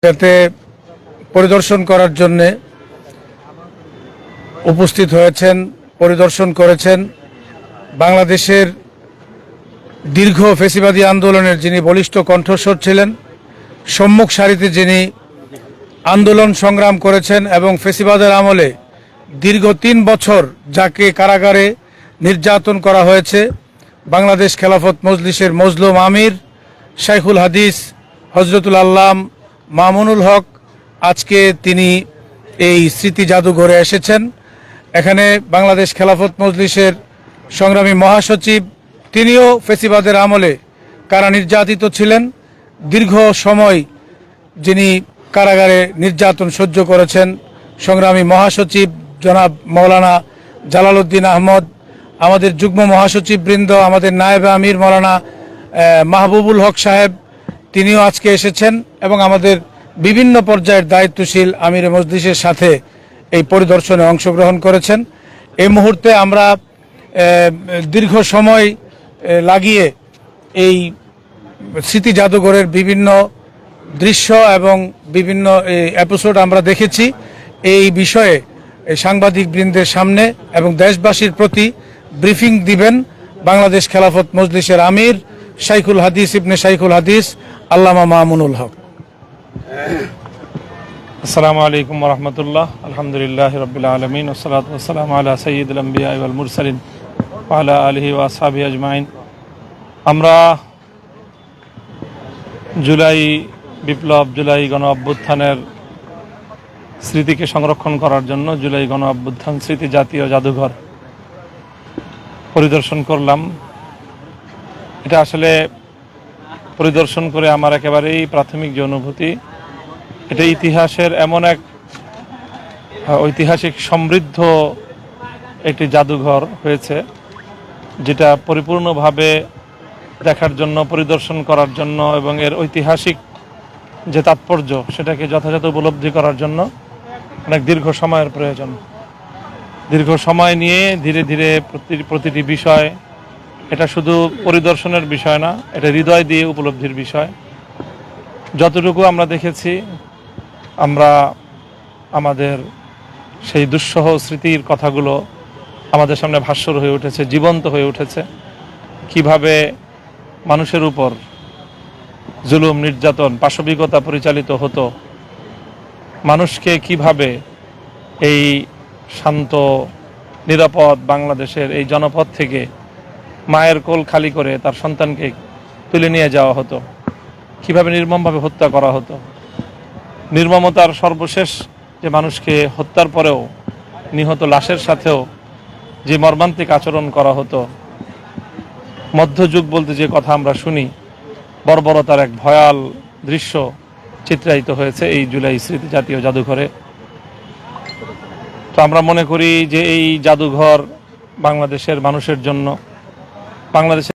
যাতে পরিদর্শন করার জন্যে উপস্থিত হয়েছেন, পরিদর্শন করেছেন বাংলাদেশের দীর্ঘ ফ্যাসিবাদী আন্দোলনের যিনি বলিষ্ঠ কণ্ঠস্বর ছিলেন, সম্মুখ সারিতে যিনি আন্দোলন সংগ্রাম করেছেন এবং ফ্যাসিবাদের আমলে দীর্ঘ ৩ বছর যাকে কারাগারে নির্যাতন করা হয়েছে, বাংলাদেশ খেলাফত মজলিসের মজলুম আমির শাইখুল হাদিস হজরতুল আল্লাম মামুনুল হক আজকে তিনি এই স্মৃতি জাদুঘরে এসেছেন। এখানে বাংলাদেশ খেলাফত মজলিসের সংগ্রামী মহাসচিব, তিনিও ফ্যাসিবাদের আমলে কারা নির্যাতিত ছিলেন, দীর্ঘ সময় যিনি কারাগারে নির্যাতন সহ্য করেছেন, সংগ্রামী মহাসচিব জনাব মৌলানা জালালউদ্দিন আহমদ, আমাদের যুগ্ম মহাসচিব বৃন্দ, আমাদের নায়েবে আমির মৌলানা মাহবুবুল হক সাহেব, তিনিও আজকে এসেছেন এবং আমাদের বিভিন্ন পর্যায়ের দায়িত্বশীল আমির মজলিসের সাথে এই পরিদর্শনে অংশগ্রহণ করেছেন। এই মুহূর্তে আমরা দীর্ঘ সময় লাগিয়ে এই স্মৃতি জাদুঘরের বিভিন্ন দৃশ্য এবং বিভিন্ন এপিসোড আমরা দেখেছি। এই বিষয়ে সাংবাদিক বৃন্দের সামনে এবং দেশবাসীর প্রতি ব্রিফিং দিবেন বাংলাদেশ খেলাফত মজলিসের আমির শাইখুল হাদিস ইবনে শাইখুল হাদিস আল্লামা মামুনুল হক। আসসালামু আলাইকুম ওয়া রাহমাতুল্লাহ। আলহামদুলিল্লাহি রাব্বিল আলামিন ওয়াসসালাতু ওয়াসসালামু আলা সাইয়্যিদিল আমবিয়া ওয়াল মুরসালিন ওয়া আলা আলিহি ওয়া আসহাবিহি আজমাইন। আমরা জুলাই বিপ্লব, জুলাই গণ অভ্যুত্থানের স্মৃতিকে সংরক্ষণ করার জন্য জুলাই গণ অভ্যুত্থান স্মৃতি জাতীয় জাদুঘর পরিদর্শন করলাম। এটা আসলে পরিদর্শন করে আমার একেবারেই প্রাথমিক যে অনুভূতি, এটা ইতিহাসের এমন এক ঐতিহাসিক সমৃদ্ধ একটি জাদুঘর হয়েছে, যেটা পরিপূর্ণভাবে দেখার জন্য, পরিদর্শন করার জন্য এবং এর ঐতিহাসিক যে তাৎপর্য সেটাকে যথাযথ উপলব্ধি করার জন্য অনেক দীর্ঘ সময়ের প্রয়োজন। দীর্ঘ সময় নিয়ে ধীরে ধীরে প্রতিটি বিষয়, এটা শুধু পরিদর্শনের বিষয় না, এটা হৃদয় দিয়ে উপলব্ধির বিষয়। যতটুকু আমরা দেখেছি, আমরা আমাদের সেই দুঃসহ স্মৃতির কথাগুলো আমাদের সামনে ভাস্বর হয়ে উঠেছে, জীবন্ত হয়ে উঠেছে। কিভাবে মানুষের উপর জুলুম, নির্যাতন, পাশবিকতা পরিচালিত হতো, মানুষকে কিভাবে এই শান্ত নিরাপদ বাংলাদেশের এই জনপদ থেকে মায়ের কোল খালি করে তার সন্তানকে তুলে নিয়ে যাওয়া হতো, কিভাবে নির্মমভাবে হত্যা করা হতো, নির্মমতার সর্বশেষ যে মানুষকে হত্যার পরেও নিহত লাশের সাথেও যে মর্মান্তিক আচরণ করা হতো। মধ্যযুগ বলতে যে কথা আমরা শুনি, বর্বরতার এক ভয়াল দৃশ্য চিত্রায়িত হয়েছে এই জুলাই স্মৃতি জাতীয় জাদুঘরে। তো আমরা মনে করি যে এই জাদুঘর বাংলাদেশের মানুষের জন্য, বাংলাদেশের